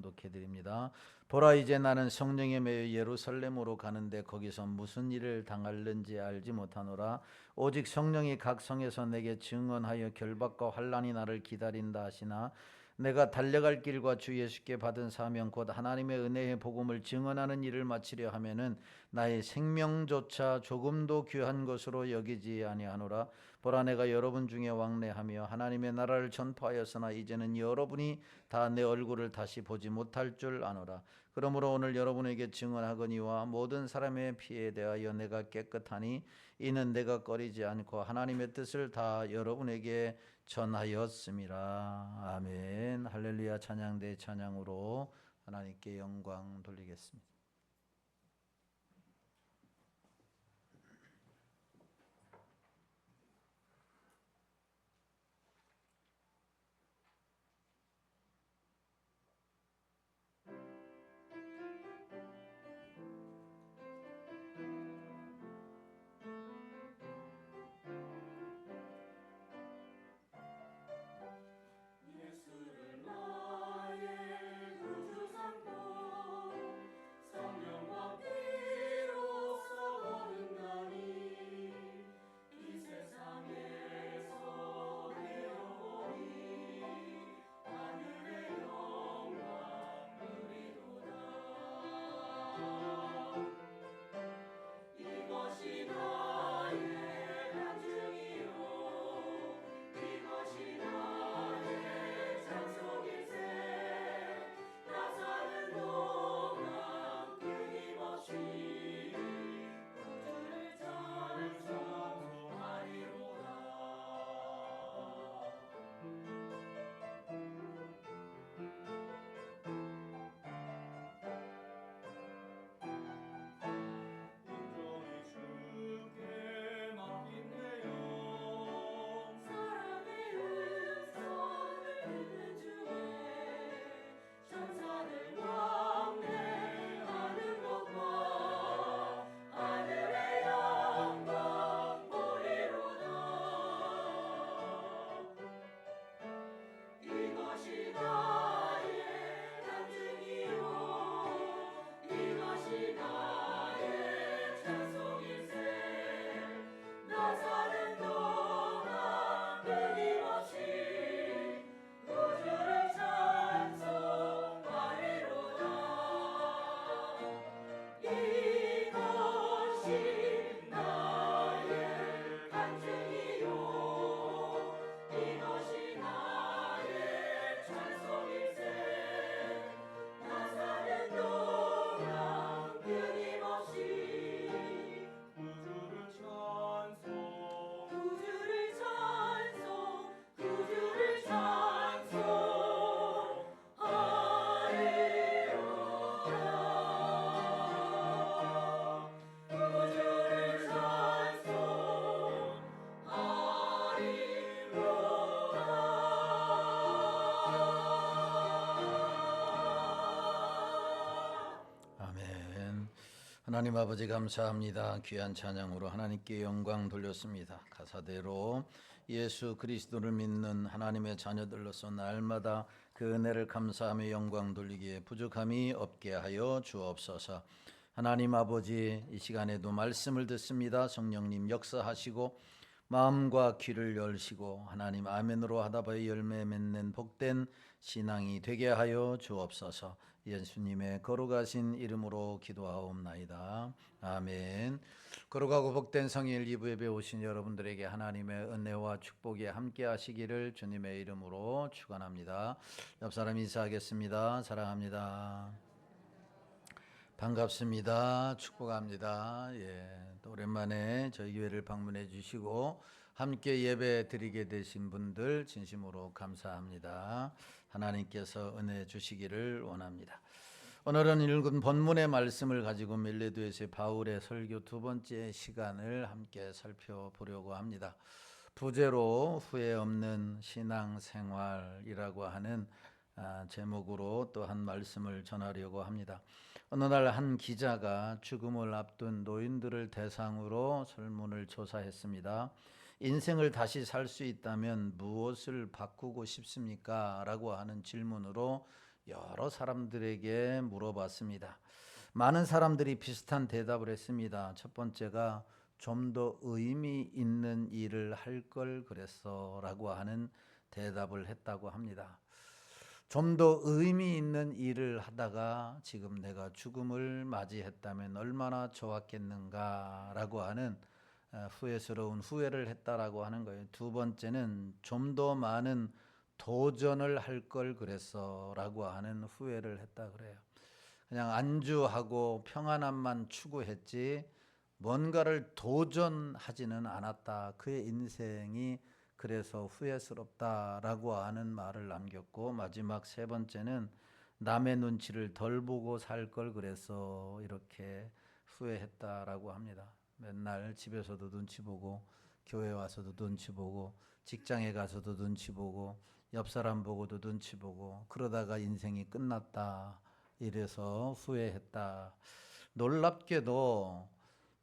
봉독해 드립니다. 보라, 이제 나는 성령에 매여 예루살렘으로 가는데 거기서 무슨 일을 당할는지 알지 못하노라. 오직 성령이 각 성에서 내게 증언하여 결박과 환난이 나를 기다린다 하시나, 내가 달려갈 길과 주 예수께 받은 사명 곧 하나님의 은혜의 복음을 증언하는 일을 마치려 하면은 나의 생명조차 조금도 귀한 것으로 여기지 아니하노라. 보라, 내가 여러분 중에 왕래하며 하나님의 나라를 전파하였으나 이제는 여러분이 다 내 얼굴을 다시 보지 못할 줄 아노라. 그러므로 오늘 여러분에게 증언하거니와 모든 사람의 피에 대하여 내가 깨끗하니 이는 내가 꺼리지 않고 하나님의 뜻을 다 여러분에게 전하였음이라. 아멘. 할렐루야. 찬양대 찬양으로 하나님께 영광 돌리겠습니다. 아멘. 하나님 아버지 감사합니다. 귀한 찬양으로 하나님께 영광 돌렸습니다. 가사대로 예수 그리스도를 믿는 하나님의 자녀들로서 날마다 그 은혜를 감사하며 영광 돌리기에 부족함이 없게 하여 주옵소서. 하나님 아버지, 이 시간에도 말씀을 듣습니다. 성령님 역사하시고 마음과 귀를 열시고 하나님 아멘으로 하다보여 열매 맺는 복된 신앙이 되게 하여 주옵소서. 예수님의 거룩하신 이름으로 기도하옵나이다. 아멘. 거룩하고 복된 성일 2부에 오신 여러분들에게 하나님의 은혜와 축복이 함께 하시기를 주님의 이름으로 축원합니다. 옆 사람 인사하겠습니다. 사랑합니다. 반갑습니다. 축복합니다. 또 오랜만에 저희 교회를 방문해 주시고 함께 예배 드리게 되신 분들 진심으로 감사합니다. 하나님께서 은혜 주시기를 원합니다. 오늘은 읽은 본문의 말씀을 가지고 밀레도에서의 바울의 설교 두 번째 시간을 함께 살펴보려고 합니다. 부제로 후회 없는 신앙생활이라고 하는 제목으로 또 한 말씀을 전하려고 합니다. 어느 날 한 기자가 죽음을 앞둔 노인들을 대상으로 설문을 조사했습니다. 인생을 다시 살 수 있다면 무엇을 바꾸고 싶습니까? 라고 하는 질문으로 여러 사람들에게 물어봤습니다. 많은 사람들이 비슷한 대답을 했습니다. 첫 번째가 좀 더 의미 있는 일을 할 걸 그랬어 라고 하는 대답을 했다고 합니다. 좀 더 의미 있는 일을 하다가 지금 내가 죽음을 맞이했다면 얼마나 좋았겠는가 라고 하는 후회스러운 후회를 했다라고 하는 거예요. 두 번째는 좀 더 많은 도전을 할 걸 그랬어 라고 하는 후회를 했다 그래요. 그냥 안주하고 평안함만 추구했지 뭔가를 도전하지는 않았다. 그의 인생이 그래서 후회스럽다라고 하는 말을 남겼고, 마지막 세 번째는 남의 눈치를 덜 보고 살 걸 그래서 이렇게 후회했다라고 합니다. 맨날 집에서도 눈치 보고 교회 와서도 눈치 보고 직장에 가서도 눈치 보고 옆 사람 보고도 눈치 보고 그러다가 인생이 끝났다. 이래서 후회했다. 놀랍게도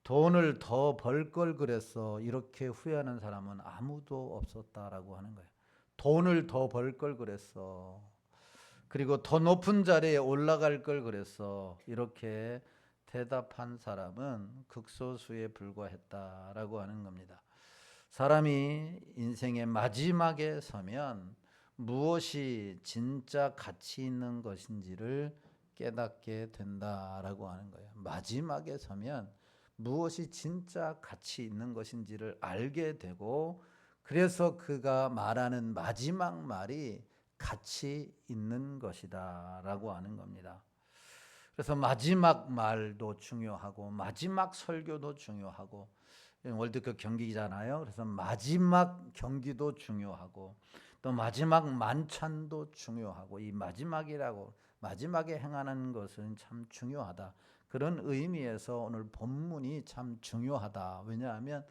돈을 더 벌 걸 그랬어 이렇게 후회하는 사람은 아무도 없었다라고 하는 거예요. 돈을 더 벌 걸 그랬어. 그리고 더 높은 자리에 올라갈 걸 그랬어 이렇게 대답한 사람은 극소수에 불과했다라고 하는 겁니다. 사람이 인생의 마지막에 서면 무엇이 진짜 가치 있는 것인지를 깨닫게 된다라고 하는 거예요. 마지막에 서면 무엇이 진짜 가치 있는 것인지를 알게 되고, 그래서 그가 말하는 마지막 말이 가치 있는 것이다 라고 하는 겁니다. 그래서 마지막 말도 중요하고 마지막 설교도 중요하고, 월드컵 경기잖아요. 그래서 마지막 경기도 중요하고 또 마지막 만찬도 중요하고, 이 마지막이라고 마지막에 행하는 것은 참 중요하다. 그런 의미에서 오늘 본문이 참 중요하다. 왜냐하면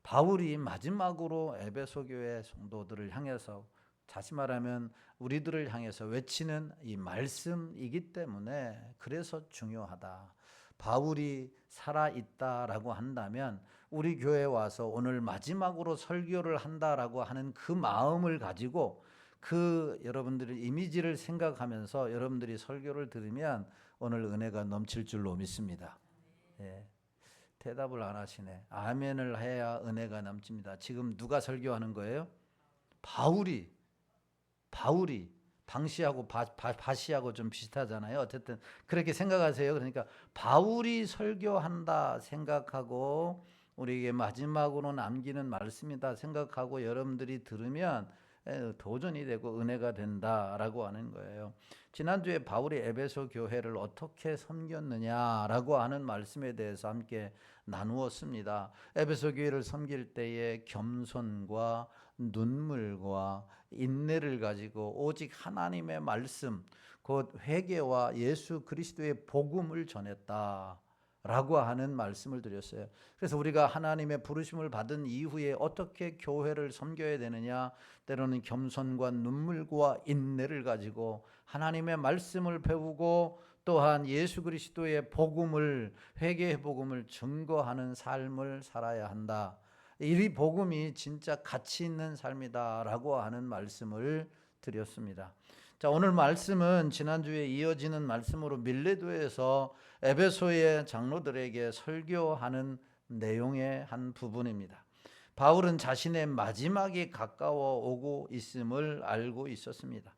바울이 마지막으로 에베소 교회 성도들을 향해서, 다시 말하면 우리들을 향해서 외치는 이 말씀이기 때문에 그래서 중요하다. 바울이 살아있다라고 한다면 우리 교회에 와서 오늘 마지막으로 설교를 한다라고 하는 그 마음을 가지고 그 여러분들의 이미지를 생각하면서 여러분들이 설교를 들으면 오늘 은혜가 넘칠 줄로 믿습니다. 예. 대답을 안 하시네. 아멘을 해야 은혜가 넘칩니다. 지금 누가 설교하는 거예요? 바울이 방시하고 바시하고 좀 비슷하잖아요. 어쨌든 그렇게 생각하세요. 그러니까 바울이 설교한다 생각하고 우리에게 마지막으로 남기는 말씀이다 생각하고 여러분들이 들으면 도전이 되고 은혜가 된다라고 하는 거예요. 지난주에 바울이 에베소 교회를 어떻게 섬겼느냐라고 하는 말씀에 대해서 함께 나누었습니다. 에베소 교회를 섬길 때에 겸손과 눈물과 인내를 가지고 오직 하나님의 말씀, 곧 회개와 예수 그리스도의 복음을 전했다 라고 하는 말씀을 드렸어요. 그래서 우리가 하나님의 부르심을 받은 이후에 어떻게 교회를 섬겨야 되느냐, 때로는 겸손과 눈물과 인내를 가지고 하나님의 말씀을 배우고 또한 예수 그리스도의 복음을, 회개의 복음을 증거하는 삶을 살아야 한다. 이 복음이 진짜 가치 있는 삶이다라고 하는 말씀을 드렸습니다. 자, 오늘 말씀은 지난주에 이어지는 말씀으로 밀레도에서 에베소의 장로들에게 설교하는 내용의 한 부분입니다. 바울은 자신의 마지막이 가까워 오고 있음을 알고 있었습니다.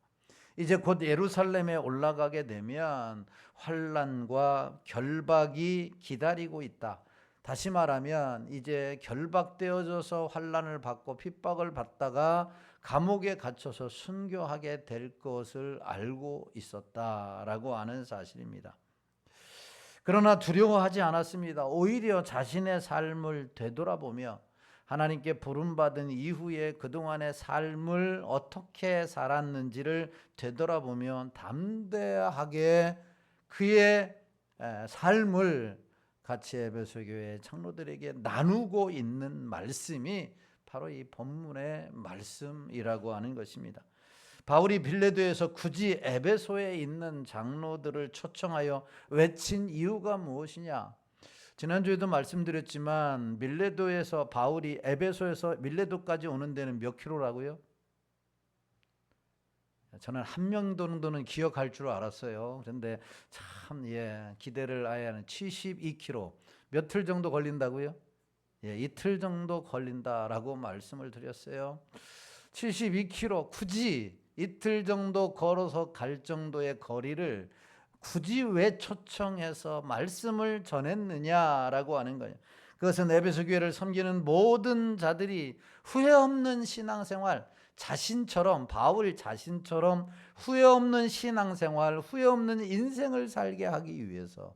이제 곧 예루살렘에 올라가게 되면 환난과 결박이 기다리고 있다. 다시 말하면 이제 결박되어져서 환난을 받고 핍박을 받다가 감옥에 갇혀서 순교하게 될 것을 알고 있었다라고 하는 사실입니다. 그러나 두려워하지 않았습니다. 오히려 자신의 삶을 되돌아보며 하나님께 부름받은 이후에 그동안의 삶을 어떻게 살았는지를 되돌아보며 담대하게 그의 삶을 같이 에베소 교회 장로들에게 나누고 있는 말씀이 바로 이 본문의 말씀이라고 하는 것입니다. 바울이 빌레도에서 굳이 에베소에 있는 장로들을 초청하여 외친 이유가 무엇이냐? 지난주에도 말씀드렸지만 밀레도에서 바울이 에베소에서 밀레도까지 오는 데는 몇 킬로라고요? 저는 한 명 정도는 기억할 줄 알았어요. 그런데 참 기대를 아예 하는 72km 며칠 정도 걸린다고요? 이틀 정도 걸린다라고 말씀을 드렸어요. 72km 굳이 이틀 정도 걸어서 갈 정도의 거리를 굳이 왜 초청해서 말씀을 전했느냐라고 하는 거예요. 그것은 에베소 교회를 섬기는 모든 자들이 후회 없는 신앙생활, 바울 자신처럼 후회 없는 신앙생활, 후회 없는 인생을 살게 하기 위해서.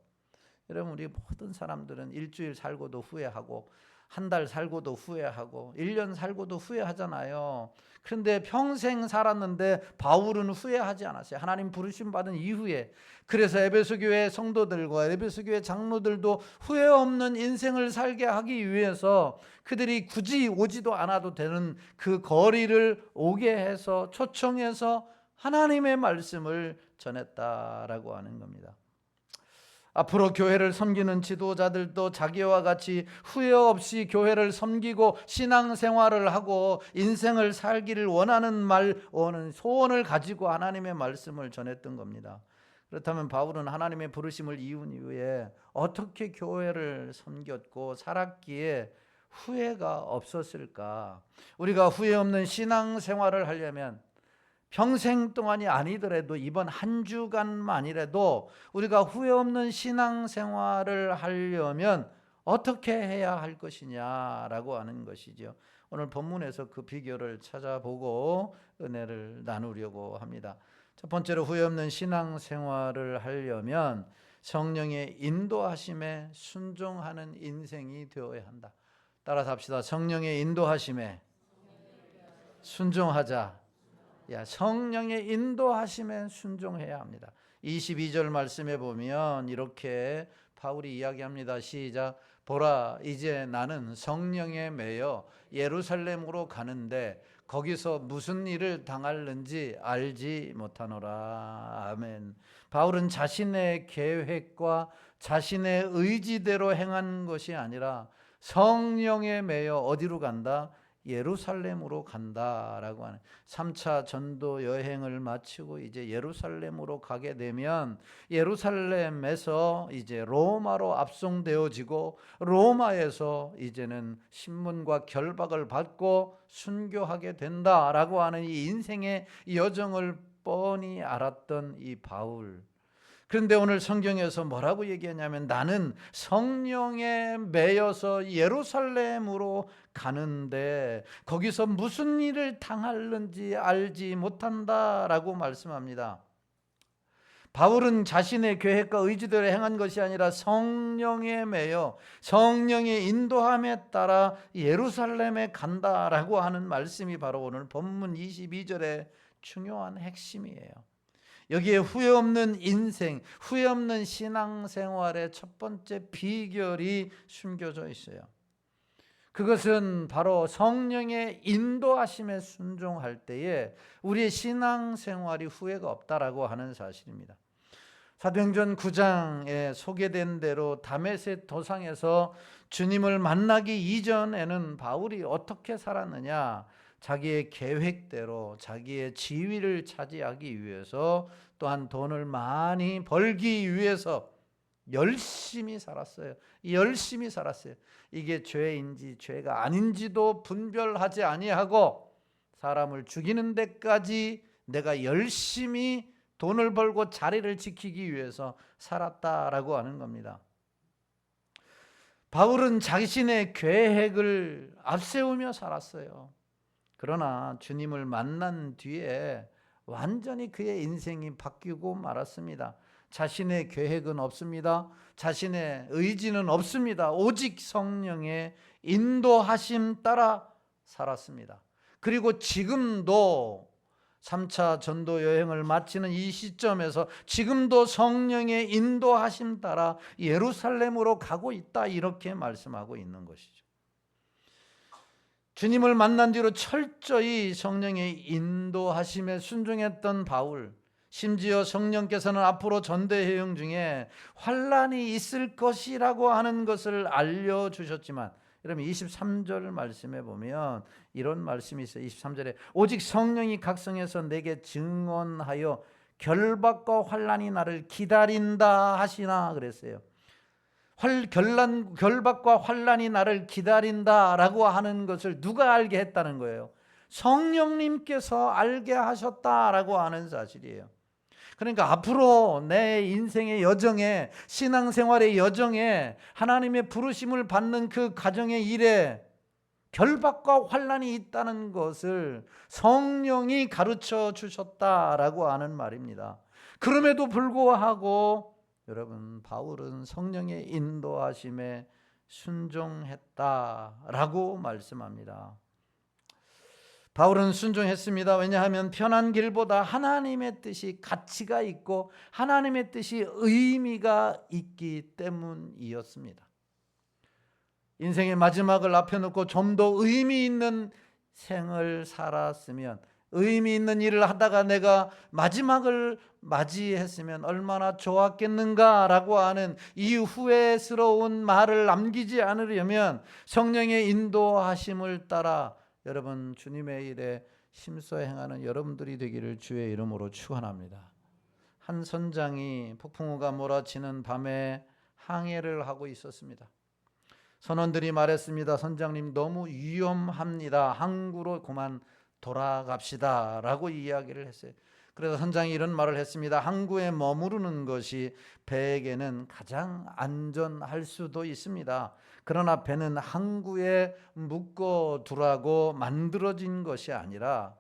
여러분, 우리 모든 사람들은 일주일 살고도 후회하고, 한 달 살고도 후회하고, 1년 살고도 후회하잖아요. 그런데 평생 살았는데 바울은 후회하지 않았어요. 하나님 부르심 받은 이후에. 그래서 에베소 교회 성도들과 에베소 교회 장로들도 후회 없는 인생을 살게 하기 위해서 그들이 굳이 오지도 않아도 되는 그 거리를 오게 해서 초청해서 하나님의 말씀을 전했다라고 하는 겁니다. 앞으로 교회를 섬기는 지도자들도 자기와 같이 후회 없이 교회를 섬기고 신앙생활을 하고 인생을 살기를 원하는 소원을 가지고 하나님의 말씀을 전했던 겁니다. 그렇다면 바울은 하나님의 부르심을 이은 이후에 어떻게 교회를 섬겼고 살았기에 후회가 없었을까? 우리가 후회 없는 신앙생활을 하려면 평생 동안이 아니더라도 이번 한 주간만이라도 우리가 후회 없는 신앙생활을 하려면 어떻게 해야 할 것이냐라고 하는 것이죠. 오늘 본문에서 그 비결을 찾아보고 은혜를 나누려고 합니다. 첫 번째로 후회 없는 신앙생활을 하려면 성령의 인도하심에 순종하는 인생이 되어야 한다. 따라서 합시다. 성령의 인도하심에 순종하자. 성령의 인도하심에 순종해야 합니다. 22절 말씀에 보면 이렇게 바울이 이야기합니다. 시작. 보라, 이제 나는 성령에 매여 예루살렘으로 가는데 거기서 무슨 일을 당할는지 알지 못하노라. 아멘. 바울은 자신의 계획과 자신의 의지대로 행한 것이 아니라 성령에 매여 어디로 간다? 예루살렘으로 간다라고 하는 3차 전도 여행을 마치고 이제 예루살렘으로 가게 되면 예루살렘에서 이제 로마로 압송되어지고 로마에서 이제는 신문과 결박을 받고 순교하게 된다라고 하는 이 인생의 여정을 뻔히 알았던 이 바울. 그런데 오늘 성경에서 뭐라고 얘기하냐면 나는 성령에 매여서 예루살렘으로 가는데 거기서 무슨 일을 당할는지 알지 못한다라고 말씀합니다. 바울은 자신의 계획과 의지대로 행한 것이 아니라 성령에 매여 성령의 인도함에 따라 예루살렘에 간다라고 하는 말씀이 바로 오늘 본문 22절의 중요한 핵심이에요. 여기에 후회 없는 인생, 후회 없는 신앙생활의 첫 번째 비결이 숨겨져 있어요. 그것은 바로 성령의 인도하심에 순종할 때에 우리의 신앙생활이 후회가 없다라고 하는 사실입니다. 사도행전 9장에 소개된 대로 다메섹 도상에서 주님을 만나기 이전에는 바울이 어떻게 살았느냐? 자기의 계획대로 자기의 지위를 차지하기 위해서 또한 돈을 많이 벌기 위해서 열심히 살았어요. 이게 죄인지 죄가 아닌지도 분별하지 아니하고 사람을 죽이는 데까지 내가 열심히 돈을 벌고 자리를 지키기 위해서 살았다라고 하는 겁니다. 바울은 자신의 계획을 앞세우며 살았어요. 그러나 주님을 만난 뒤에 완전히 그의 인생이 바뀌고 말았습니다. 자신의 계획은 없습니다. 자신의 의지는 없습니다. 오직 성령의 인도하심 따라 살았습니다. 그리고 지금도 3차 전도 여행을 마치는 이 시점에서 지금도 성령의 인도하심 따라 예루살렘으로 가고 있다, 이렇게 말씀하고 있는 것이죠. 주님을 만난 뒤로 철저히 성령의 인도하심에 순종했던 바울, 심지어 성령께서는 앞으로 전도 여행 중에 환난이 있을 것이라고 하는 것을 알려주셨지만 여러분 23절 말씀에 보면 이런 말씀이 있어요. 23절에 오직 성령이 각성해서 내게 증언하여 결박과 환난이 나를 기다린다 하시나 그랬어요. 결박과 환난이 나를 기다린다라고 하는 것을 누가 알게 했다는 거예요? 성령님께서 알게 하셨다라고 하는 사실이에요. 그러니까 앞으로 내 인생의 여정에, 신앙생활의 여정에 하나님의 부르심을 받는 그 가정의 일에 결박과 환난이 있다는 것을 성령이 가르쳐 주셨다라고 하는 말입니다. 그럼에도 불구하고 여러분, 바울은 성령의 인도하심에 순종했다라고 말씀합니다. 바울은 순종했습니다. 왜냐하면 편한 길보다 하나님의 뜻이 가치가 있고 하나님의 뜻이 의미가 있기 때문이었습니다. 인생의 마지막을 앞에 놓고 좀 더 의미 있는 생을 살았으면, 의미 있는 일을 하다가 내가 마지막을 맞이했으면 얼마나 좋았겠는가라고 하는 이 후회스러운 말을 남기지 않으려면 성령의 인도하심을 따라 여러분 주님의 일에 힘써 행하는 여러분들이 되기를 주의 이름으로 축원합니다. 한 선장이 폭풍우가 몰아치는 밤에 항해를 하고 있었습니다. 선원들이 말했습니다. 선장님, 너무 위험합니다. 항구로 그만 돌아갑시다 라고 이야기를 했어요. 그래서 선장이 이런 말을 했습니다. 항구에 머무르는 것이 배에게는 가장 안전할 수도 있습니다. 그러나 배는 항구에 묶어 두라고 만들어진 것이 아니라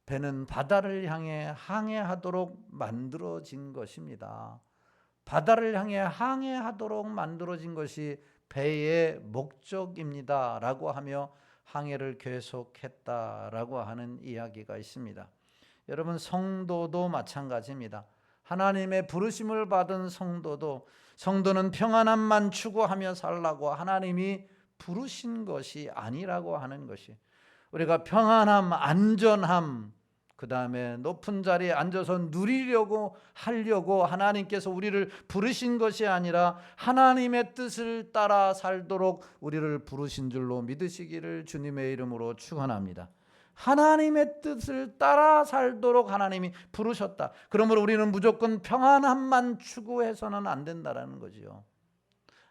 배는 바다를 향해 항해하도록 만들어진 것입니다. 바다를 향해 항해하도록 만들어진 것이 배의 목적입니다 라고 하며 항해를 계속했다라고 하는 이야기가 있습니다. 여러분, 성도도 마찬가지입니다. 하나님의 부르심을 받은 성도는 평안함만 추구하며 살라고 하나님이 부르신 것이 아니라고 하는 것이, 우리가 평안함, 안전함, 그 다음에 높은 자리에 앉아서 누리려고 하려고 하나님께서 우리를 부르신 것이 아니라 하나님의 뜻을 따라 살도록 우리를 부르신 줄로 믿으시기를 주님의 이름으로 축원합니다. 하나님의 뜻을 따라 살도록 하나님이 부르셨다. 그러므로 우리는 무조건 평안함만 추구해서는 안 된다라는 거죠.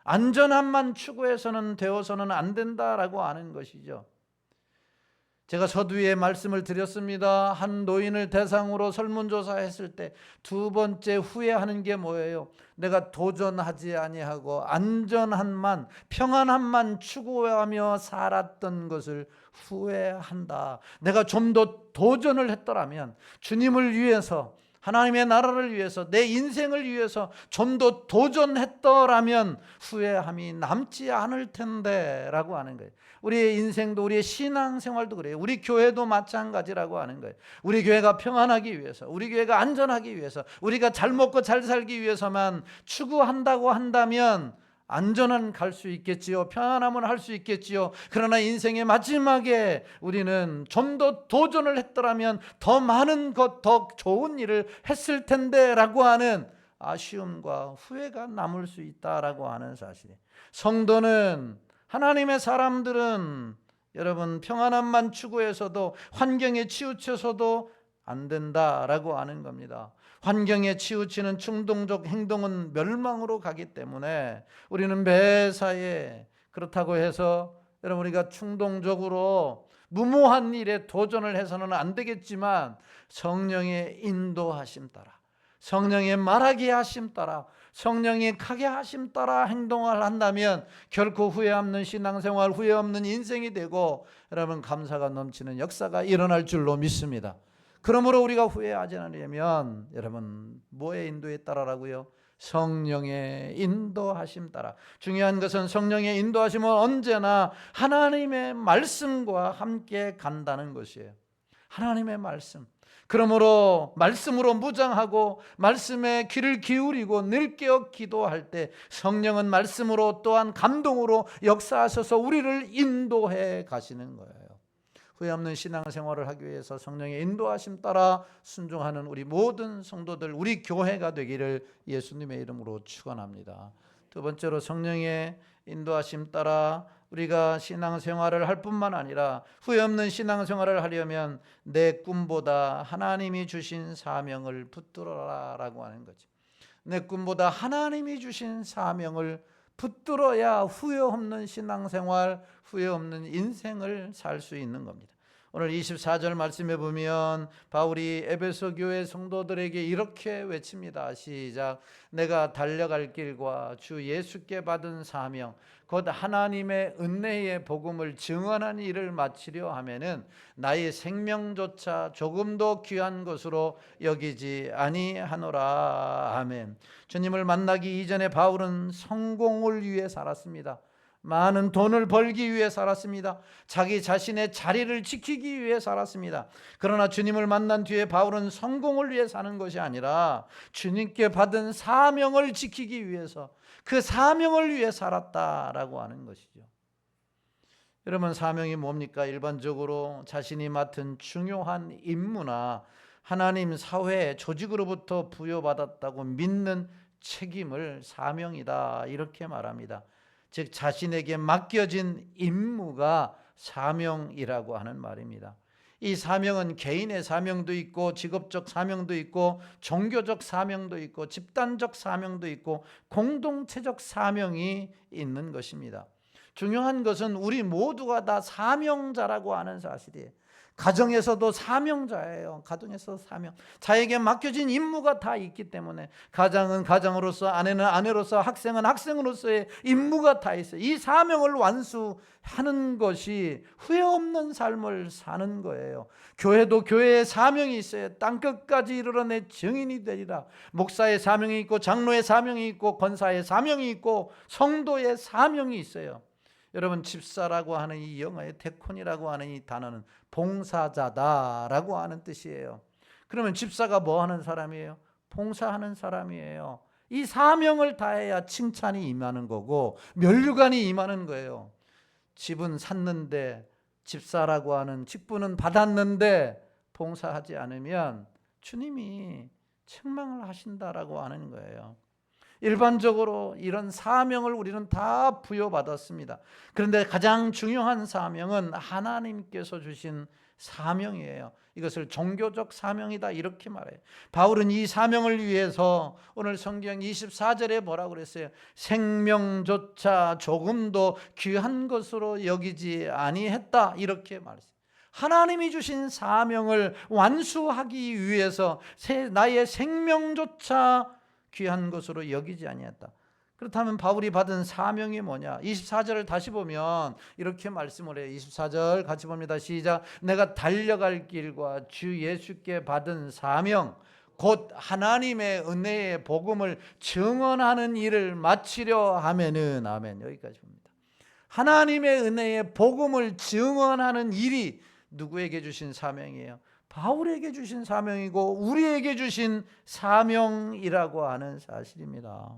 안전함만 추구해서는 되어서는 안 된다라고 하는 것이죠. 제가 서두에 말씀을 드렸습니다. 한 노인을 대상으로 설문조사했을 때 두 번째 후회하는 게 뭐예요? 내가 도전하지 아니하고 안전함만, 평안함만 추구하며 살았던 것을 후회한다. 내가 좀 더 도전을 했더라면, 주님을 위해서, 하나님의 나라를 위해서, 내 인생을 위해서 좀 더 도전했더라면 후회함이 남지 않을 텐데 라고 하는 거예요. 우리의 인생도, 우리의 신앙생활도 그래요. 우리 교회도 마찬가지라고 하는 거예요. 우리 교회가 평안하기 위해서, 우리 교회가 안전하기 위해서, 우리가 잘 먹고 잘 살기 위해서만 추구한다고 한다면 안전은 갈 수 있겠지요. 평안함은 할 수 있겠지요. 그러나 인생의 마지막에 우리는 좀 더 도전을 했더라면 더 많은 것, 더 좋은 일을 했을 텐데 라고 하는 아쉬움과 후회가 남을 수 있다라고 하는 사실이에요. 성도는, 하나님의 사람들은 여러분 평안함만 추구해서도, 환경에 치우쳐서도 안 된다라고 하는 겁니다. 환경에 치우치는 충동적 행동은 멸망으로 가기 때문에 우리는 매사에, 그렇다고 해서 여러분 우리가 충동적으로 무모한 일에 도전을 해서는 안 되겠지만 성령의 인도하심 따라, 성령의 말하게 하심 따라, 성령의 가게 하심 따라 행동을 한다면 결코 후회 없는 신앙생활, 후회 없는 인생이 되고 여러분 감사가 넘치는 역사가 일어날 줄로 믿습니다. 그러므로 우리가 후회하지 않으려면 여러분 뭐의 인도에 따라라고요? 성령의 인도하심 따라. 중요한 것은 성령의 인도하심은 언제나 하나님의 말씀과 함께 간다는 것이에요. 하나님의 말씀. 그러므로 말씀으로 무장하고 말씀에 귀를 기울이고 늘 깨어 기도할 때 성령은 말씀으로 또한 감동으로 역사하셔서 우리를 인도해 가시는 거예요. 후회 없는 신앙생활을 하기 위해서 성령의 인도하심 따라 순종하는 우리 모든 성도들, 우리 교회가 되기를 예수님의 이름으로 축원합니다. 두 번째로 성령의 인도하심 따라 우리가 신앙생활을 할 뿐만 아니라 후회 없는 신앙생활을 하려면 내 꿈보다 하나님이 주신 사명을 붙들어라 라고 하는 거죠. 내 꿈보다 하나님이 주신 사명을 붙들어야 후회 없는 신앙생활, 후회 없는 인생을 살 수 있는 겁니다. 오늘 24절 말씀에 보면 바울이 에베소 교회 성도들에게 이렇게 외칩니다. 시작. 내가 달려갈 길과 주 예수께 받은 사명 곧 하나님의 은혜의 복음을 증언한 일을 마치려 하면은 나의 생명조차 조금도 귀한 것으로 여기지 아니하노라. 아멘. 주님을 만나기 이전에 바울은 성공을 위해 살았습니다. 많은 돈을 벌기 위해 살았습니다. 자기 자신의 자리를 지키기 위해 살았습니다. 그러나 주님을 만난 뒤에 바울은 성공을 위해 사는 것이 아니라 주님께 받은 사명을 지키기 위해서, 그 사명을 위해 살았다라고 하는 것이죠. 여러분, 사명이 뭡니까? 일반적으로 자신이 맡은 중요한 임무나 하나님, 사회, 조직으로부터 부여받았다고 믿는 책임을 사명이다 이렇게 말합니다. 즉 자신에게 맡겨진 임무가 사명이라고 하는 말입니다. 이 사명은 개인의 사명도 있고 직업적 사명도 있고 종교적 사명도 있고 집단적 사명도 있고 공동체적 사명이 있는 것입니다. 중요한 것은 우리 모두가 다 사명자라고 하는 사실이에요. 가정에서도 사명자예요. 가정에서 사명. 자에게 맡겨진 임무가 다 있기 때문에 가장은 가장으로서, 아내는 아내로서, 학생은 학생으로서의 임무가 다 있어요. 이 사명을 완수하는 것이 후회 없는 삶을 사는 거예요. 교회도 교회의 사명이 있어요. 땅끝까지 이르러 내 증인이 되리라. 목사의 사명이 있고 장로의 사명이 있고 권사의 사명이 있고 성도의 사명이 있어요. 여러분, 집사라고 하는 이 영어의 데콘이라고 하는 이 단어는 봉사자다라고 하는 뜻이에요. 그러면 집사가 뭐 하는 사람이에요? 봉사하는 사람이에요. 이 사명을 다해야 칭찬이 임하는 거고 면류관이 임하는 거예요. 집은 샀는데, 집사라고 하는 직분은 받았는데 봉사하지 않으면 주님이 책망을 하신다라고 하는 거예요. 일반적으로 이런 사명을 우리는 다 부여받았습니다. 그런데 가장 중요한 사명은 하나님께서 주신 사명이에요. 이것을 종교적 사명이다 이렇게 말해요. 바울은 이 사명을 위해서 오늘 성경 24절에 뭐라고 그랬어요? 생명조차 조금도 귀한 것으로 여기지 아니했다 이렇게 말했어요. 하나님이 주신 사명을 완수하기 위해서 나의 생명조차 귀한 것으로 여기지 아니했다. 그렇다면 바울이 받은 사명이 뭐냐? 24절을 다시 보면 이렇게 말씀을 해요. 24절 같이 봅니다. 시작. 내가 달려갈 길과 주 예수께 받은 사명 곧 하나님의 은혜의 복음을 증언하는 일을 마치려 하면은, 아멘. 여기까지 봅니다. 하나님의 은혜의 복음을 증언하는 일이 누구에게 주신 사명이에요? 바울에게 주신 사명이고 우리에게 주신 사명이라고 하는 사실입니다.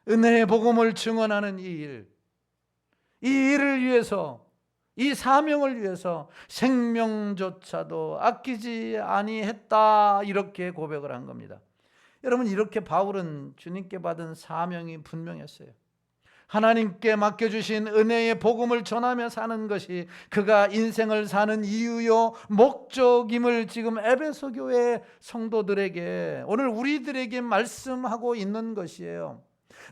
은혜의 복음을 증언하는 이 일을 위해서, 이 사명을 위해서 생명조차도 아끼지 아니했다 이렇게 고백을 한 겁니다. 여러분, 이렇게 바울은 주님께 받은 사명이 분명했어요. 하나님께 맡겨주신 은혜의 복음을 전하며 사는 것이 그가 인생을 사는 이유요 목적임을 지금 에베소 교회 성도들에게, 오늘 우리들에게 말씀하고 있는 것이에요.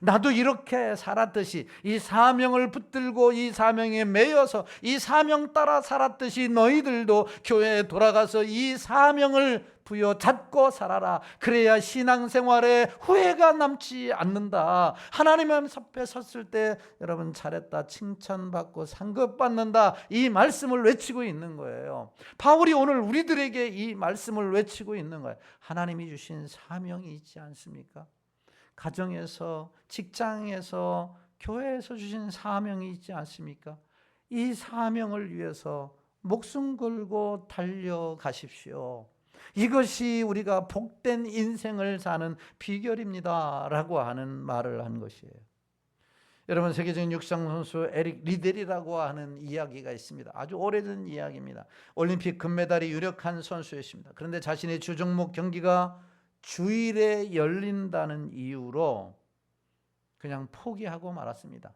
나도 이렇게 살았듯이, 이 사명을 붙들고 이 사명에 매여서 이 사명 따라 살았듯이 너희들도 교회에 돌아가서 이 사명을 부여잡고 살아라. 그래야 신앙생활에 후회가 남지 않는다. 하나님 앞에 섰을 때 여러분 잘했다, 칭찬받고 상급받는다, 이 말씀을 외치고 있는 거예요. 바울이 오늘 우리들에게 이 말씀을 외치고 있는 거예요. 하나님이 주신 사명이 있지 않습니까? 가정에서, 직장에서, 교회에서 주신 사명이 있지 않습니까? 이 사명을 위해서 목숨 걸고 달려가십시오. 이것이 우리가 복된 인생을 사는 비결입니다 라고 하는 말을 한 것이에요. 여러분, 세계적인 육상 선수 에릭 리델이라고 하는 이야기가 있습니다. 아주 오래된 이야기입니다. 올림픽 금메달이 유력한 선수였습니다. 그런데 자신의 주종목 경기가 주일에 열린다는 이유로 그냥 포기하고 말았습니다.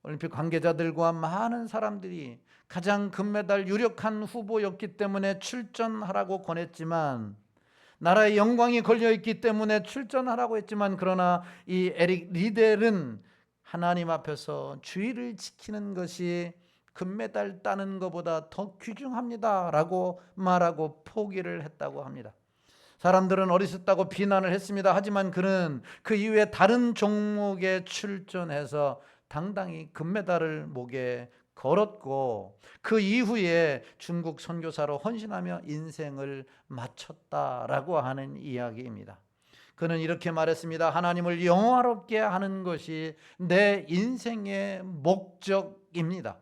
올림픽 관계자들과 많은 사람들이 가장 금메달 유력한 후보였기 때문에 출전하라고 권했지만, 나라의 영광이 걸려있기 때문에 출전하라고 했지만, 그러나 이 에릭 리델은 하나님 앞에서 주의를 지키는 것이 금메달 따는 것보다 더 귀중합니다 라고 말하고 포기를 했다고 합니다. 사람들은 어리석다고 비난을 했습니다. 하지만 그는 그 이후에 다른 종목에 출전해서 당당히 금메달을 목에 걸었고, 그 이후에 중국 선교사로 헌신하며 인생을 마쳤다라고 하는 이야기입니다. 그는 이렇게 말했습니다. 하나님을 영화롭게 하는 것이 내 인생의 목적입니다.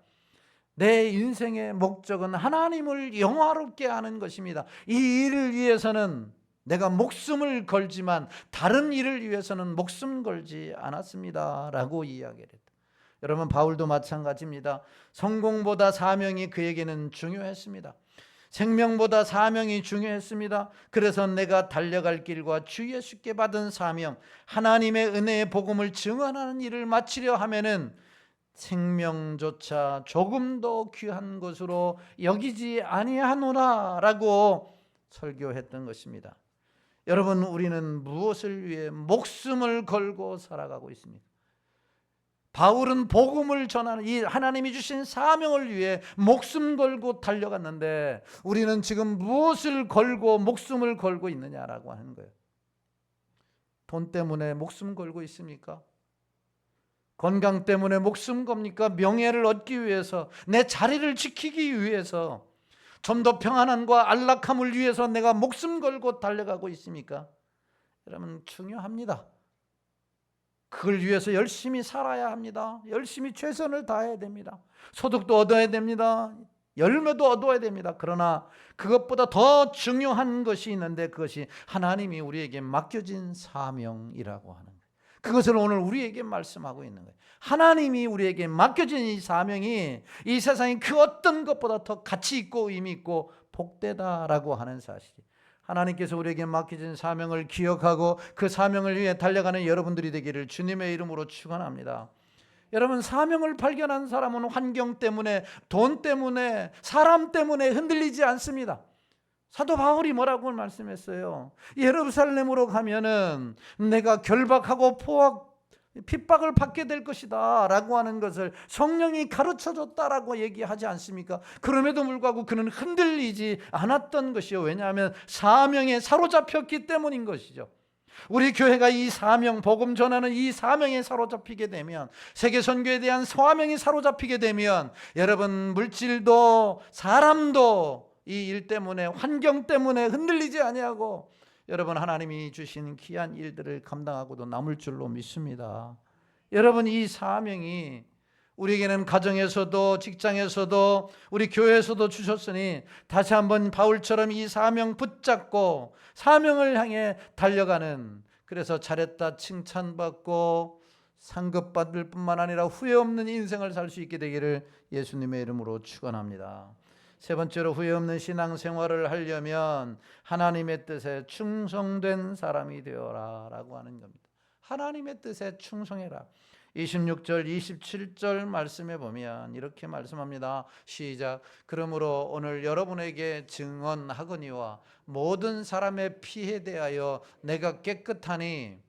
내 인생의 목적은 하나님을 영화롭게 하는 것입니다. 이 일을 위해서는 내가 목숨을 걸지만 다른 일을 위해서는 목숨 걸지 않았습니다 라고 이야기를 했다. 여러분, 바울도 마찬가지입니다. 성공보다 사명이 그에게는 중요했습니다. 생명보다 사명이 중요했습니다. 그래서 내가 달려갈 길과 주 예수께 받은 사명, 하나님의 은혜의 복음을 증언하는 일을 마치려 하면은 생명조차 조금 더 귀한 것으로 여기지 아니하노라 라고 설교했던 것입니다. 여러분, 우리는 무엇을 위해 목숨을 걸고 살아가고 있습니까? 바울은 복음을 전하는 이 하나님이 주신 사명을 위해 목숨 걸고 달려갔는데, 우리는 지금 무엇을 걸고 목숨을 걸고 있느냐라고 하는 거예요. 돈 때문에 목숨 걸고 있습니까? 건강 때문에 목숨 겁니까? 명예를 얻기 위해서, 내 자리를 지키기 위해서, 좀 더 평안함과 안락함을 위해서 내가 목숨 걸고 달려가고 있습니까? 여러분, 중요합니다. 그걸 위해서 열심히 살아야 합니다. 열심히 최선을 다해야 됩니다. 소득도 얻어야 됩니다. 열매도 얻어야 됩니다. 그러나 그것보다 더 중요한 것이 있는데, 그것이 하나님이 우리에게 맡겨진 사명이라고 하는 거예요. 그것을 오늘 우리에게 말씀하고 있는 거예요. 하나님이 우리에게 맡겨진 이 사명이 이 세상의 그 어떤 것보다 더 가치 있고 의미 있고 복되다라고 하는 사실이, 하나님께서 우리에게 맡겨진 사명을 기억하고 그 사명을 위해 달려가는 여러분들이 되기를 주님의 이름으로 축원합니다. 여러분, 사명을 발견한 사람은 환경 때문에, 돈 때문에, 사람 때문에 흔들리지 않습니다. 사도 바울이 뭐라고 말씀했어요? 예루살렘으로 가면은 내가 결박하고 핍박을 받게 될 것이다 라고 하는 것을 성령이 가르쳐줬다라고 얘기하지 않습니까? 그럼에도 불구하고 그는 흔들리지 않았던 것이요. 왜냐하면 사명에 사로잡혔기 때문인 것이죠. 우리 교회가 이 사명, 복음 전하는 이 사명에 사로잡히게 되면, 세계 선교에 대한 사명이 사로잡히게 되면, 여러분, 물질도 사람도 이 일 때문에, 환경 때문에 흔들리지 아니하고 여러분, 하나님이 주신 귀한 일들을 감당하고도 남을 줄로 믿습니다. 여러분, 이 사명이 우리에게는 가정에서도 직장에서도 우리 교회에서도 주셨으니, 다시 한번 바울처럼 이 사명 붙잡고 사명을 향해 달려가는, 그래서 잘했다 칭찬받고 상급받을 뿐만 아니라 후회 없는 인생을 살 수 있게 되기를 예수님의 이름으로 축원합니다. 세 번째로, 후회 없는 신앙생활을 하려면 하나님의 뜻에 충성된 사람이 되어라 라고 하는 겁니다. 하나님의 뜻에 충성해라. 26절 27절 말씀에 보면 이렇게 말씀합니다. 시작. 그러므로 오늘 여러분에게 증언하거니와 모든 사람의 피에 대하여 내가 깨끗하니,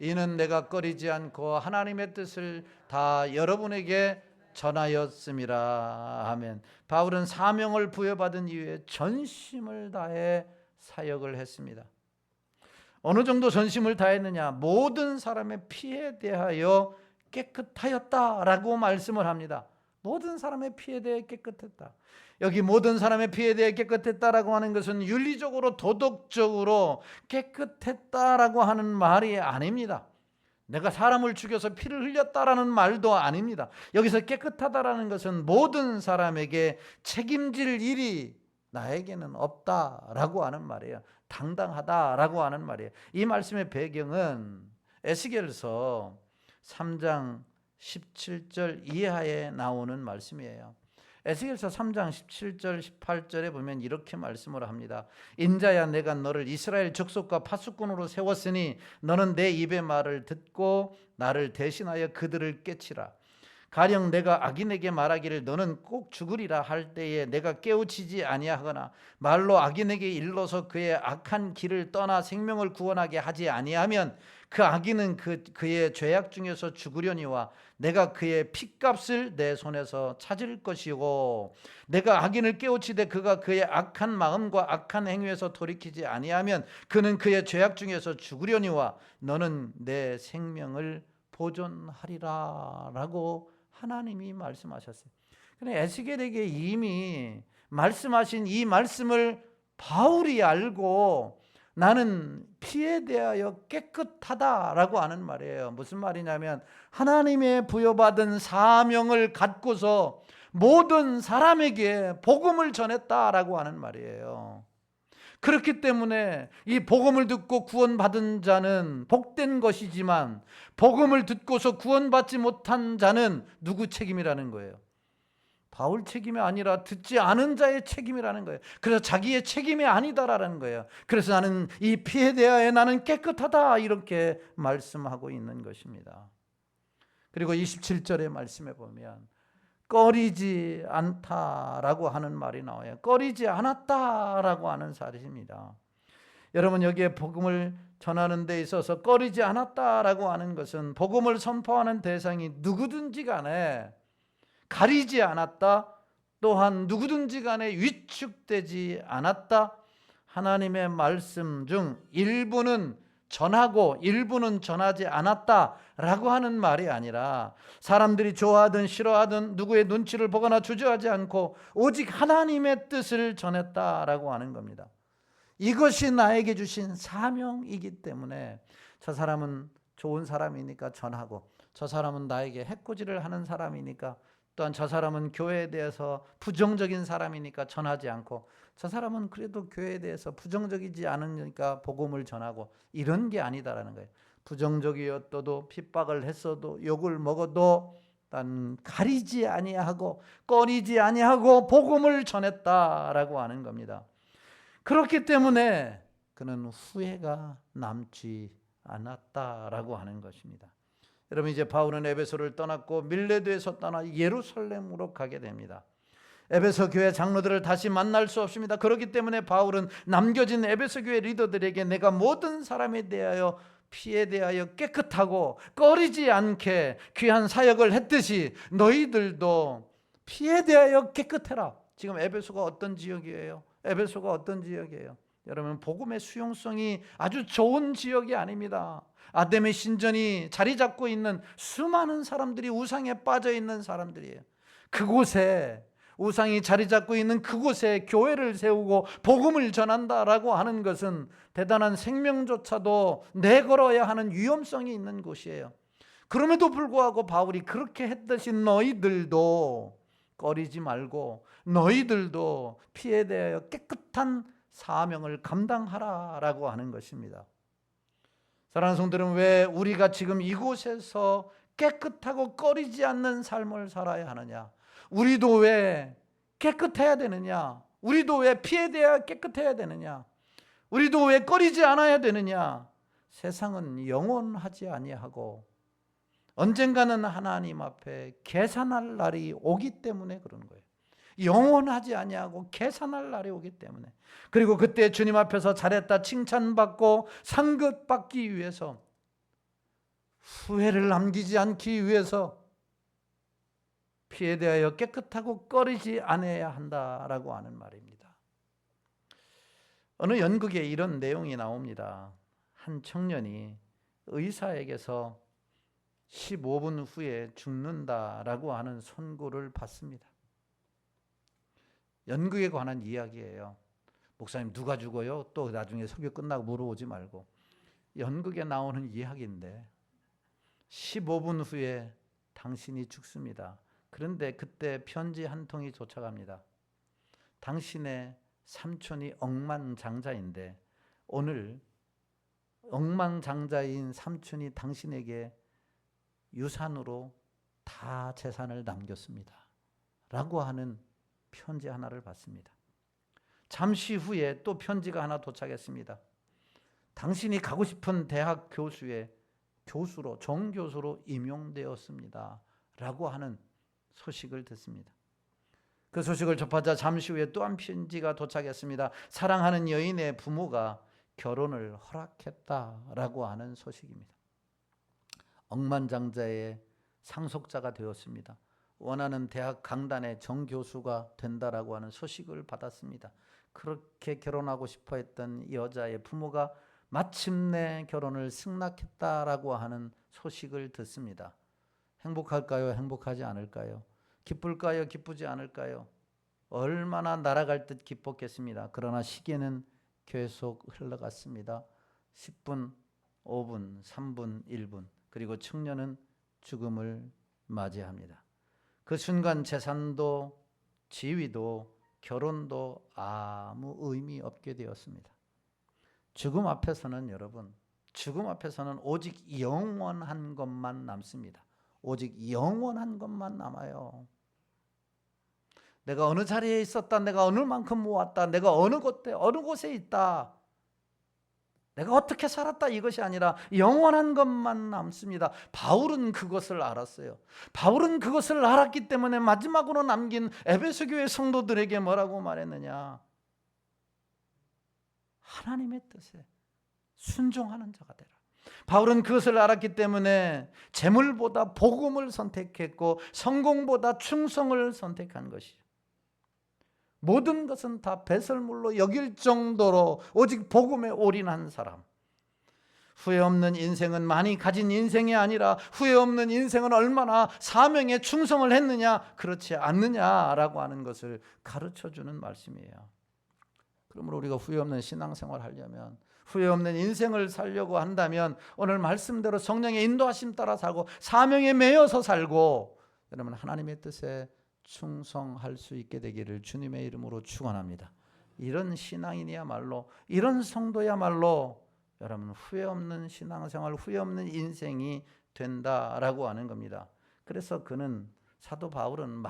이는 내가 꺼리지 않고 하나님의 뜻을 다 여러분에게 전하였음이라. 아멘. 바울은 사명을 부여받은 이후에 전심을 다해 사역을 했습니다. 어느 정도 전심을 다했느냐? 모든 사람의 피에 대하여 깨끗하였다라고 말씀을 합니다. 모든 사람의 피에 대해 깨끗했다. 여기 모든 사람의 피에 대해 깨끗했다라고 하는 것은 윤리적으로 도덕적으로 깨끗했다라고 하는 말이 아닙니다. 내가 사람을 죽여서 피를 흘렸다라는 말도 아닙니다. 여기서 깨끗하다라는 것은 모든 사람에게 책임질 일이 나에게는 없다라고 하는 말이에요. 당당하다라고 하는 말이에요. 이 말씀의 배경은 에스겔서 3장 17절 이하에 나오는 말씀이에요. 에스겔서 3장 17절 18절에 보면 이렇게 말씀을 합니다. 인자야, 내가 너를 이스라엘 족속과 파수꾼으로 세웠으니 너는 내 입의 말을 듣고 나를 대신하여 그들을 깨치라. 가령 내가 악인에게 말하기를 너는 꼭 죽으리라 할 때에 내가 깨우치지 아니하거나 말로 악인에게 일러서 그의 악한 길을 떠나 생명을 구원하게 하지 아니하면 그 악인은 그의 죄악 중에서 죽으려니와 내가 그의 핏값을 내 손에서 찾을 것이고, 내가 악인을 깨우치되 그가 그의 악한 마음과 악한 행위에서 돌이키지 아니하면 그는 그의 죄악 중에서 죽으려니와 너는 내 생명을 보존하리라 라고 하나님이 말씀하셨어요. 그런데 에스겔에게 이미 말씀하신 이 말씀을 바울이 알고 나는 피에 대하여 깨끗하다라고 하는 말이에요. 무슨 말이냐면 하나님의 부여받은 사명을 갖고서 모든 사람에게 복음을 전했다라고 하는 말이에요. 그렇기 때문에 이 복음을 듣고 구원받은 자는 복된 것이지만 복음을 듣고서 구원받지 못한 자는 누구 책임이라는 거예요? 바울 책임이 아니라 듣지 않은 자의 책임이라는 거예요. 그래서 자기의 책임이 아니다라는 거예요. 그래서 나는 이 피에 대하여 나는 깨끗하다 이렇게 말씀하고 있는 것입니다. 그리고 27절의 말씀에 보면 꺼리지 않다라고 하는 말이 나와요. 꺼리지 않았다라고 하는 사실입니다. 여러분, 여기에 복음을 전하는 데 있어서 꺼리지 않았다라고 하는 것은 복음을 선포하는 대상이 누구든지 간에 가리지 않았다, 또한 누구든지 간에 위축되지 않았다, 하나님의 말씀 중 일부는 전하고 일부는 전하지 않았다라고 하는 말이 아니라 사람들이 좋아하든 싫어하든 누구의 눈치를 보거나 주저하지 않고 오직 하나님의 뜻을 전했다라고 하는 겁니다. 이것이 나에게 주신 사명이기 때문에 저 사람은 좋은 사람이니까 전하고, 저 사람은 나에게 해코지를 하는 사람이니까, 또한 저 사람은 교회에 대해서 부정적인 사람이니까 전하지 않고, 저 사람은 그래도 교회에 대해서 부정적이지 않으니까 복음을 전하고, 이런 게 아니다라는 거예요. 부정적이었어도 핍박을 했어도 욕을 먹어도 난 가리지 아니하고 꺼리지 아니하고 복음을 전했다라고 하는 겁니다. 그렇기 때문에 그는 후회가 남지 않았다라고 하는 것입니다. 여러분, 이제 바울은 에베소를 떠났고 밀레도에서 떠나 예루살렘으로 가게 됩니다. 에베소 교회 장로들을 다시 만날 수 없습니다. 그렇기 때문에 바울은 남겨진 에베소 교회 리더들에게 내가 모든 사람에 대하여 피에 대하여 깨끗하고 꺼리지 않게 귀한 사역을 했듯이 너희들도 피에 대하여 깨끗해라. 지금 에베소가 어떤 지역이에요? 에베소가 어떤 지역이에요? 여러분, 복음의 수용성이 아주 좋은 지역이 아닙니다. 아담의 신전이 자리 잡고 있는 수많은 사람들이 우상에 빠져 있는 사람들이에요. 그곳에, 우상이 자리 잡고 있는 그곳에 교회를 세우고 복음을 전한다라고 하는 것은 대단한 생명조차도 내걸어야 하는 위험성이 있는 곳이에요. 그럼에도 불구하고 바울이 그렇게 했듯이 너희들도 꺼리지 말고 너희들도 피에 대하여 깨끗한 사명을 감당하라라고 하는 것입니다. 사랑하는 성도들은 왜 우리가 지금 이곳에서 깨끗하고 꺼리지 않는 삶을 살아야 하느냐? 우리도 왜 깨끗해야 되느냐? 우리도 왜 피에 대하여 깨끗해야 되느냐? 우리도 왜 꺼리지 않아야 되느냐? 세상은 영원하지 아니하고 언젠가는 하나님 앞에 계산할 날이 오기 때문에 그런 거예요. 영원하지 아니하고 계산할 날이 오기 때문에. 그리고 그때 주님 앞에서 잘했다 칭찬받고 상급받기 위해서, 후회를 남기지 않기 위해서 피에 대하여 깨끗하고 꺼리지 않아야 한다라고 하는 말입니다. 어느 연극에 이런 내용이 나옵니다. 한 청년이 의사에게서 15분 후에 죽는다라고 하는 선고를 받습니다. 연극에 관한 이야기예요. 목사님, 누가 죽어요? 또 나중에 설교 끝나고 물어보지 말고. 연극에 나오는 이야기인데 15분 후에 당신이 죽습니다. 그런데 그때 편지 한 통이 도착합니다. 당신의 삼촌이 억만장자인데 오늘 억만장자인 삼촌이 당신에게 유산으로 다 재산을 남겼습니다 라고 하는 편지 하나를 받습니다. 잠시 후에 또 편지가 하나 도착했습니다. 당신이 가고 싶은 대학 교수로 정교수로 임용되었습니다 라고 하는 소식을 듣습니다. 그 소식을 접하자 잠시 후에 또 한 편지가 도착했습니다. 사랑하는 여인의 부모가 결혼을 허락했다라고 하는 소식입니다. 억만장자의 상속자가 되었습니다. 원하는 대학 강단의 정교수가 된다라고 하는 소식을 받았습니다. 그렇게 결혼하고 싶어 했던 여자의 부모가 마침내 결혼을 승낙했다라고 하는 소식을 듣습니다. 행복할까요? 행복하지 않을까요? 기쁠까요? 기쁘지 않을까요? 얼마나 날아갈 듯 기뻤겠습니다. 그러나 시계는 계속 흘러갔습니다. 10분, 5분, 3분, 1분, 그리고 청년은 죽음을 맞이합니다. 그 순간 재산도 지위도 결혼도 아무 의미 없게 되었습니다. 죽음 앞에서는 여러분, 죽음 앞에서는 오직 영원한 것만 남습니다. 오직 영원한 것만 남아요. 내가 어느 자리에 있었다, 내가 어느 만큼 모았다, 내가 어느 곳에 있다, 내가 어떻게 살았다, 이것이 아니라 영원한 것만 남습니다. 바울은 그것을 알았어요. 바울은 그것을 알았기 때문에 마지막으로 남긴 에베소 교회 성도들에게 뭐라고 말했느냐? 하나님의 뜻에 순종하는 자가 되라. 바울은 그것을 알았기 때문에 재물보다 복음을 선택했고 성공보다 충성을 선택한 것이죠. 모든 것은 다 배설물로 여길 정도로 오직 복음에 올인한 사람. 후회 없는 인생은 많이 가진 인생이 아니라 후회 없는 인생은 얼마나 사명에 충성을 했느냐, 그렇지 않느냐라고 하는 것을 가르쳐주는 말씀이에요. 그러므로 우리가 후회 없는 신앙생활을 하려면, 후회 없는 인생을 살려고 한다면 오늘 말씀대로 성령의 인도하심 따라 살고 사명에 매여서 살고 여러분 하나님의 뜻에 충성할 수 있게 되기를 주님의 이름으로 축원합니다. 이런 신앙인이야말로, 이런 성도야말로 여러분 후회 없는 신앙생활, 후회 없는 인생이 된다라고 하는 겁니다. 그래서 사도 바울은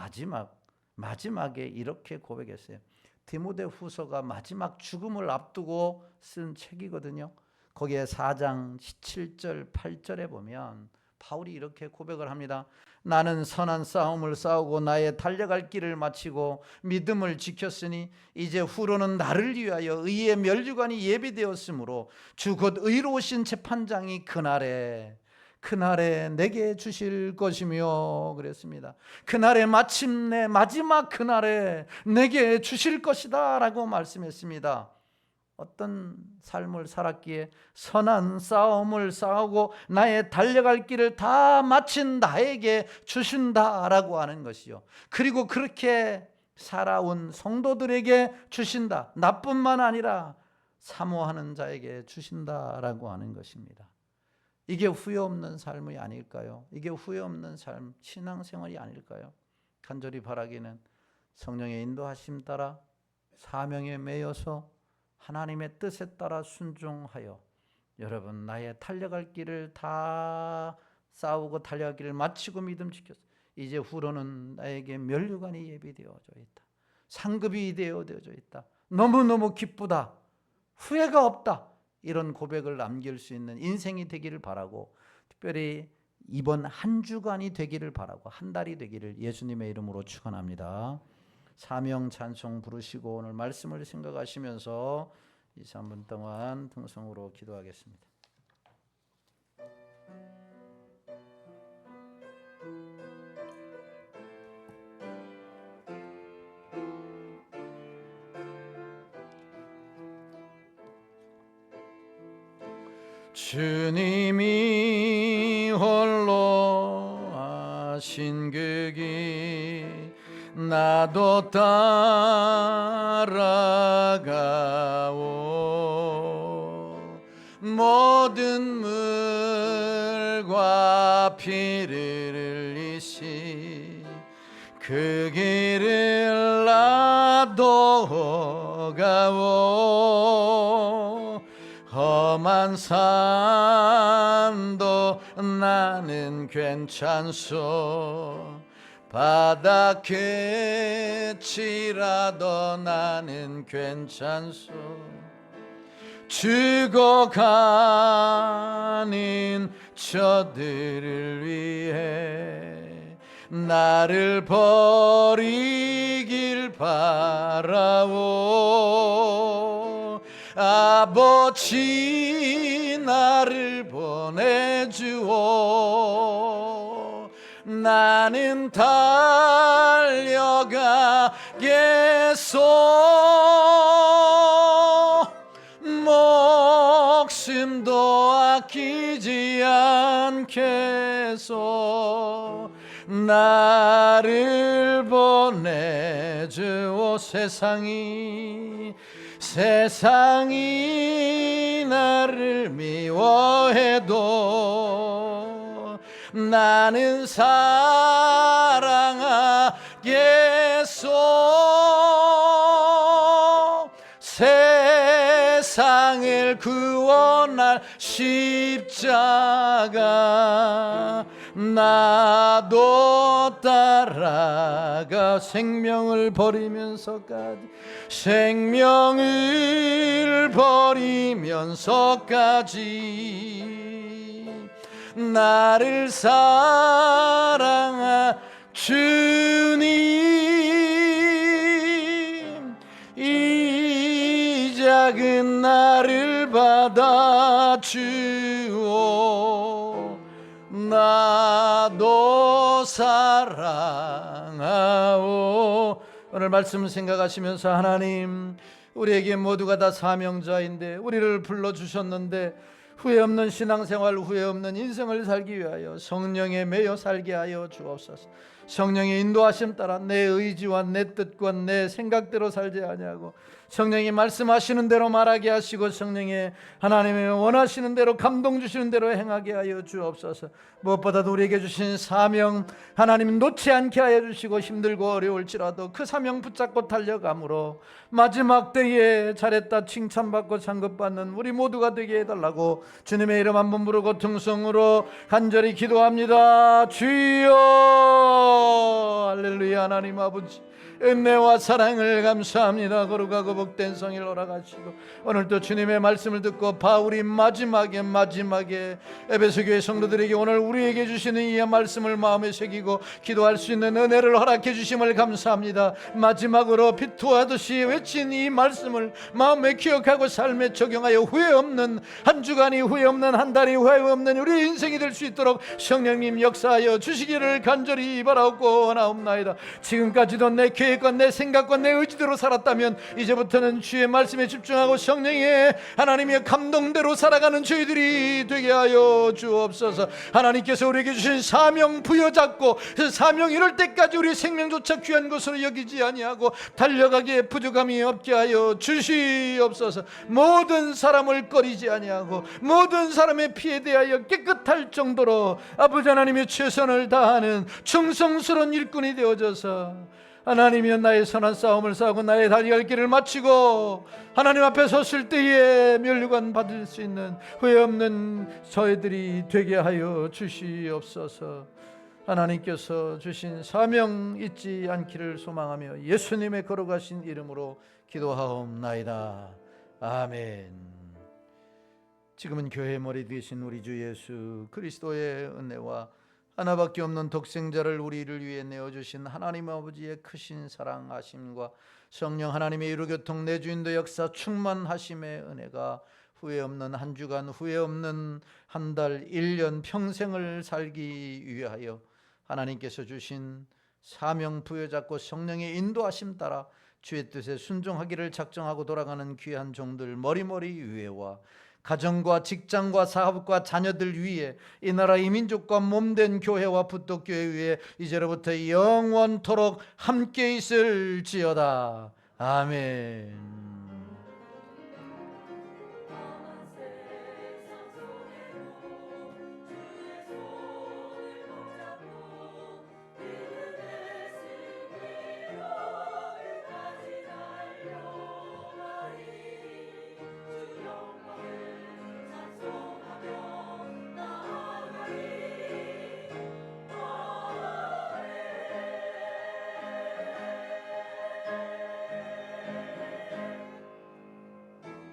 마지막에 이렇게 고백했어요. 디모데후서가 마지막 죽음을 앞두고 쓴 책이거든요. 거기에 4장 17절 8절에 보면 바울이 이렇게 고백을 합니다. 나는 선한 싸움을 싸우고 나의 달려갈 길을 마치고 믿음을 지켰으니 이제 후로는 나를 위하여 의의 면류관이 예비되었으므로 주 곧 의로우신 재판장이 그날에 내게 주실 것이며 그랬습니다. 그날에 마침내 마지막 그날에 내게 주실 것이다 라고 말씀했습니다. 어떤 삶을 살았기에 선한 싸움을 싸우고 나의 달려갈 길을 다 마친 나에게 주신다라고 하는 것이요. 그리고 그렇게 살아온 성도들에게 주신다. 나뿐만 아니라 사모하는 자에게 주신다라고 하는 것입니다. 이게 후회 없는 삶이 아닐까요? 이게 후회 없는 삶, 신앙생활이 아닐까요? 간절히 바라기는 성령의 인도하심 따라 사명에 매여서 하나님의 뜻에 따라 순종하여 여러분 나의 달려갈 길을 다 싸우고 달려갈 길을 마치고 믿음 지켰어. 이제 후로는 나에게 면류관이 예비되어져 있다. 상급이 되어져 있다. 너무너무 기쁘다. 후회가 없다. 이런 고백을 남길 수 있는 인생이 되기를 바라고, 특별히 이번 한 주간이 되기를 바라고, 한 달이 되기를 예수님의 이름으로 축원합니다. 사명 찬송 부르시고 오늘 말씀을 생각하시면서 2, 3분 동안 등성으로 기도하겠습니다. 주님이 홀로 하신 그 길 나도 따라가오. 모든 물과 피를 흘리시 그 길을 나도 가오. 험한 산도 나는 괜찮소. 바닥에 치라도 나는 괜찮소. 죽어가는 저들을 위해 나를 버리길 바라오. 아버지 나를 보내주오. 나는 달려가겠소. 목숨도 아끼지 않겠소. 나를 보내주오. 세상이 나를 미워해도 나는 사랑하겠소. 세상을 구원할 십자가 나도 따라가 생명을 버리면서까지 나를 사랑한 주님, 이 작은 나를 받아주오. 나도 사랑하오. 오늘 말씀 생각하시면서 하나님, 우리에게 모두가 다 사명자인데 우리를 불러주셨는데 후회 없는 신앙생활, 후회 없는 인생을 살기 위하여 성령에 매여 살게 하여 주옵소서. 성령의 인도하심 따라 내 의지와 내 뜻과 내 생각대로 살지 아니하고 성령이 말씀하시는 대로 말하게 하시고 성령의 하나님의 원하시는 대로 감동 주시는 대로 행하게 하여 주옵소서. 무엇보다도 우리에게 주신 사명 하나님 놓지 않게 하여 주시고 힘들고 어려울지라도 그 사명 붙잡고 달려감으로 마지막 때에 잘했다 칭찬받고 상급받는 우리 모두가 되게 해달라고 주님의 이름 한번 부르고 등성으로 간절히 기도합니다. 주여. 할렐루야. 하나님 아버지, 은혜와 사랑을 감사합니다. 거룩하고 복된 성일 허락하시고 오늘도 주님의 말씀을 듣고 바울이 마지막에 에베소 교회 성도들에게 오늘 우리에게 주시는 이 말씀을 마음에 새기고 기도할 수 있는 은혜를 허락해 주심을 감사합니다. 마지막으로 비투하듯이 외친 이 말씀을 마음에 기억하고 삶에 적용하여 후회 없는 한 주간이, 후회 없는 한 달이, 후회 없는 우리의 인생이 될 수 있도록 성령님 역사하여 주시기를 간절히 바라옵고 원하옵나이다. 지금까지도 내 계획과 내 생각과 내 의지대로 살았다면 이제부터는 주의 말씀에 집중하고 성령의 하나님의 감동대로 살아가는 저희들이 되게 하여 주옵소서. 하나님께서 우리에게 주신 사명 부여잡고 그 사명 이룰 때까지 우리 생명조차 귀한 것으로 여기지 아니하고 달려가기에 부족함이 없게 하여 주시옵소서. 모든 사람을 꺼리지 아니하고 모든 사람의 피에 대하여 깨끗할 정도로 아버지 하나님의 최선을 다하는 충성스러운 일꾼이 되어져서 하나님이여 나의 선한 싸움을 싸우고 나의 달려갈 길을 마치고 하나님 앞에 섰을 때에 면류관 받을 수 있는 후회 없는 저희들이 되게 하여 주시옵소서. 하나님께서 주신 사명 잊지 않기를 소망하며 예수님의 걸어가신 이름으로 기도하옵나이다. 아멘. 지금은 교회의 머리 되신 우리 주 예수 그리스도의 은혜와 하나밖에 없는 독생자를 우리를 위해 내어주신 하나님 아버지의 크신 사랑하심과 성령 하나님의 이루교통 내주인도 역사 충만하심의 은혜가 후회 없는 한 주간, 후회 없는 한 달, 1년, 평생을 살기 위하여 하나님께서 주신 사명 부여잡고 성령의 인도하심 따라 주의 뜻에 순종하기를 작정하고 돌아가는 귀한 종들 머리머리 위에와 가정과 직장과 사업과 자녀들 위에 이 나라 이 민족과 몸된 교회와 부독교회 위에 이제로부터 영원토록 함께 있을지어다. 아멘.